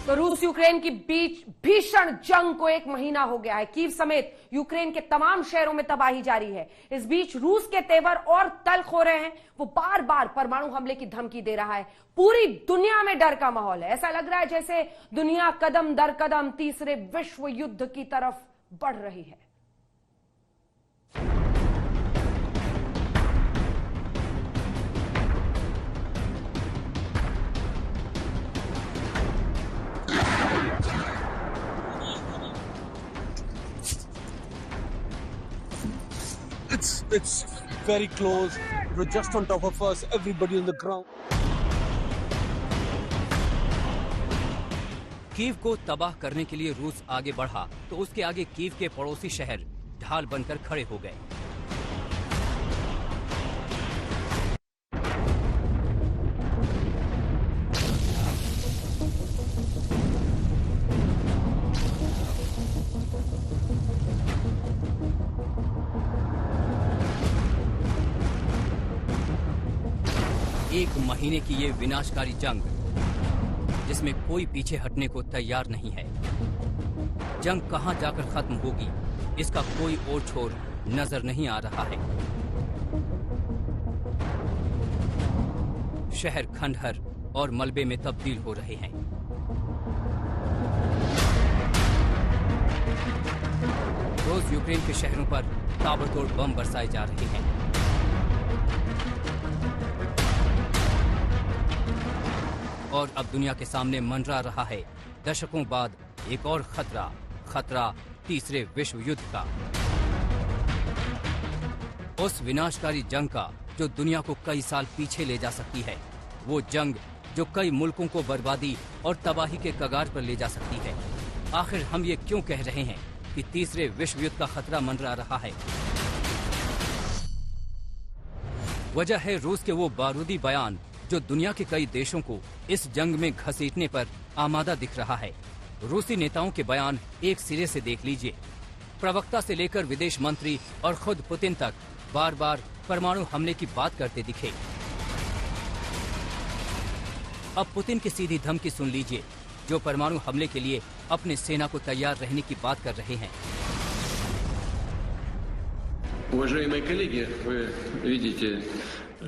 तो रूस यूक्रेन की बीच भीषण जंग को 1 महीना हो गया है। कीव समेत यूक्रेन के तमाम शहरों में तबाही जारी है। इस बीच रूस के तेवर और तल्ख हो रहे हैं। वो बार बार परमाणु हमले की धमकी दे रहा है। पूरी दुनिया में डर का माहौल है। ऐसा लग रहा है जैसे दुनिया कदम दर कदम तीसरे विश्व युद्ध की तरफ बढ़ रही है। It's very close. We're just on top of us. Everybody on the ground. Kyiv को तबाह करने के लिए रूस आगे बढ़ा तो उसके आगे कीव के पड़ोसी शहर ढाल बनकर खड़े हो गए। एक महीने की ये विनाशकारी जंग जिसमें कोई पीछे हटने को तैयार नहीं है। जंग कहां जाकर खत्म होगी इसका कोई और छोर नजर नहीं आ रहा है। शहर खंडहर और मलबे में तब्दील हो रहे हैं। रोज यूक्रेन के शहरों पर ताबड़तोड़ बम बरसाए जा रहे हैं। और अब दुनिया के सामने मंडरा रहा है दशकों बाद एक और खतरा तीसरे विश्व युद्ध का। उस विनाशकारी जंग का जो दुनिया को कई साल पीछे ले जा सकती है। वो जंग जो कई मुल्कों को बर्बादी और तबाही के कगार पर ले जा सकती है। आखिर हम ये क्यों कह रहे हैं कि तीसरे विश्व युद्ध का खतरा मंडरा रहा है? वजह है रूस के वो बारूदी बयान जो दुनिया के कई देशों को इस जंग में घसीटने पर आमादा दिख रहा है। रूसी नेताओं के बयान एक सिरे से देख लीजिए। प्रवक्ता से लेकर विदेश मंत्री और खुद पुतिन तक बार बार परमाणु हमले की बात करते दिखे। अब पुतिन की सीधी धमकी सुन लीजिए जो परमाणु हमले के लिए अपने सेना को तैयार रहने की बात कर रहे हैं।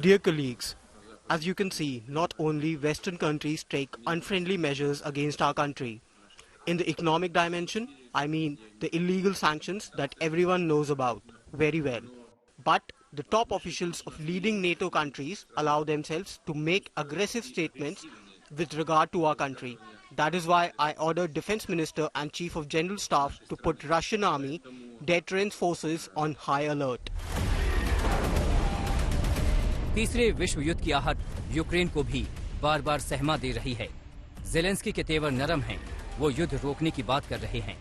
Dear colleagues, as you can see, not only Western countries take unfriendly measures against our country. In the economic dimension, I mean the illegal sanctions that everyone knows about very well. But the top officials of leading NATO countries allow themselves to make aggressive statements with regard to our country. That is why I ordered Defense Minister and Chief of General Staff to put Russian Army deterrence forces on high alert. तीसरे विश्व युद्ध की आहट Ukraine को भी बार बार सहमा दे रही है। Zelensky के तेवर नरम हैं, वो युद्ध रोकने की बात कर रहे हैं।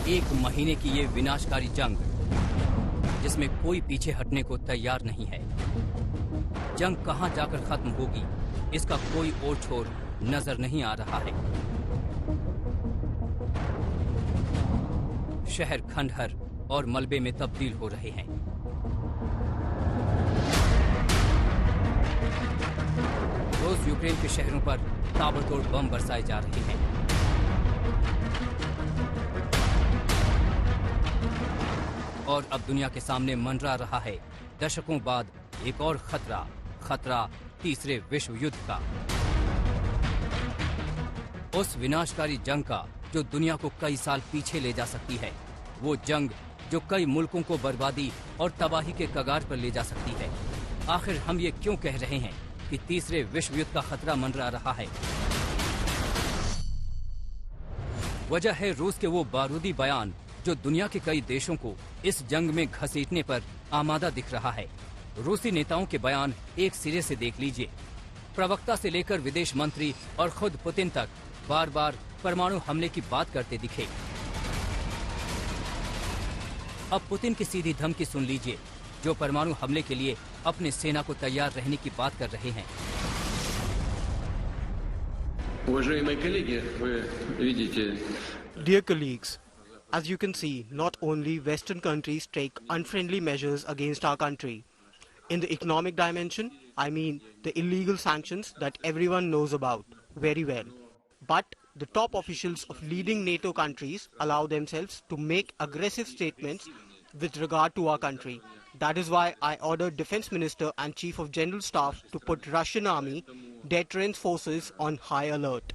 एक महीने की ये विनाशकारी जंग जिसमें कोई पीछे हटने को तैयार नहीं है। जंग कहां जाकर खत्म होगी इसका कोई और छोर नजर नहीं आ रहा है। शहर खंडहर और मलबे में तब्दील हो रहे हैं। रोज यूक्रेन के शहरों पर ताबड़तोड़ बम बरसाए जा रहे हैं। और अब दुनिया के सामने मंडरा रहा है दशकों बाद एक और खतरा तीसरे विश्व युद्ध का। उस विनाशकारी जंग का जो दुनिया को कई साल पीछे ले जा सकती है। वो जंग जो कई मुल्कों को बर्बादी और तबाही के कगार पर ले जा सकती है। आखिर हम ये क्यों कह रहे हैं कि तीसरे विश्व युद्ध का खतरा मंडरा रहा है? वजह है रूस के वो बारूदी बयान जो दुनिया के कई देशों को इस जंग में घसीटने पर आमादा दिख रहा है। रूसी नेताओं के बयान एक सिरे से देख लीजिए। प्रवक्ता से लेकर विदेश मंत्री और खुद पुतिन तक बार बार परमाणु हमले की बात करते दिखे। अब पुतिन की सीधी धमकी सुन लीजिए जो परमाणु हमले के लिए अपने सेना को तैयार रहने की बात कर रहे हैं। Уважаемые коллеги, вы видите, Dear colleagues, as you can see, not only Western countries take unfriendly measures against our country. In the economic dimension, I mean the illegal sanctions that everyone knows about very well. But the top officials of leading NATO countries allow themselves to make aggressive statements with regard to our country. That is why I ordered Defense Minister and Chief of General Staff to put Russian Army deterrence forces on high alert.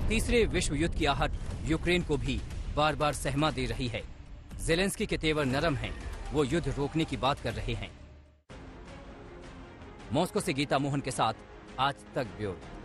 तीसरे विश्व युद्ध की आहट Ukraine को भी बार बार सहमा दे रही है। Zelensky के तेवर नरम हैं, वो युद्ध रोकने की बात कर रहे हैं। मॉस्को से गीता मोहन के साथ आज तक ब्यूरो।